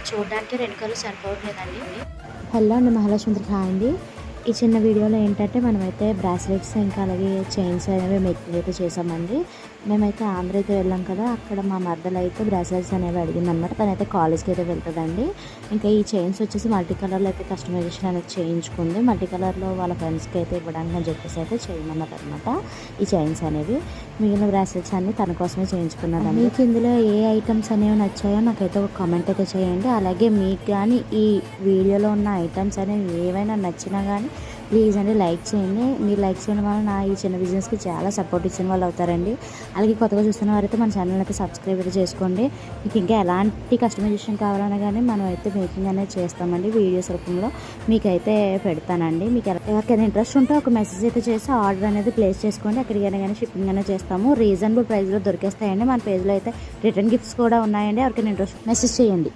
చూడడానికి 2 కళ్ళు సరిపోవట్లేదండి. హలో అండి, మహాలక్ష్మి హాయ్ అండి. ఈ చిన్న వీడియోలో ఏంటంటే మనమైతే బ్రాస్లెట్స్ ఇంకా అలాగే చైన్స్ అనేవి మేకింగ్ అయితే చేసామండి. మేమైతే ఆంధ్ర అయితే వెళ్ళాం కదా, అక్కడ మా మరదలు అయితే బ్రాస్లెట్స్ అనేవి అడిగిందనమాట. తనైతే కాలేజ్కి అయితే వెళ్తుందండి. ఇంకా ఈ చైన్స్ వచ్చేసి మల్టీ కలర్లో అయితే కస్టమైజేషన్ అనేది చేయించుకుంది. మల్టీ కలర్లో వాళ్ళ ఫ్రెండ్స్కి అయితే ఇవ్వడానికి అని చెప్పేసి అయితే చేయమన్నది అనమాట ఈ చైన్స్ అనేవి. మిగిలిన బ్రాస్లెట్స్ అన్ని తన కోసమే చేయించుకున్నదండి. మీకు ఇందులో ఏ ఐటమ్స్ అనేవి నచ్చాయో నాకైతే ఒక కామెంట్ అయితే చేయండి. అలాగే మీకు కానీ ఈ వీడియోలో ఉన్న ఐటమ్స్ అనేవి ఏవైనా నచ్చినా కానీ ప్లీజ్ అండి లైక్ చేయండి. మీరు లైక్ చేయడం వల్ల నా ఈ చిన్న బిజినెస్కి చాలా సపోర్ట్ ఇచ్చిన వాళ్ళు అవుతారండి. అలాగే కొత్తగా చూస్తున్న వారైతే మన ఛానల్ అయితే సబ్స్క్రైబ్ అయితే చేసుకోండి. మీకు ఇంకా ఎలాంటి కస్టమైజేషన్ కావాలన్నా కానీ మనం అయితే మేకింగ్ అనేది చేస్తామండి. వీడియోస్ రూపంలో మీకైతే పెడతానండి. మీకు ఎవరికైనా ఇంట్రెస్ట్ ఉంటే ఒక మెసేజ్ అయితే చేసి ఆర్డర్ అనేది ప్లేస్ చేసుకోండి. ఎక్కడికైనా కానీ షిప్పింగ్ అనేది చేస్తాము. రీజనబుల్ ప్రైస్లో దొరికేస్తాయండి. మన పేజ్లో అయితే రిటర్న్ గిఫ్ట్స్ కూడా ఉన్నాయండి. ఎవరికైనా ఇంట్రెస్ట్ మెసేజ్ చేయండి.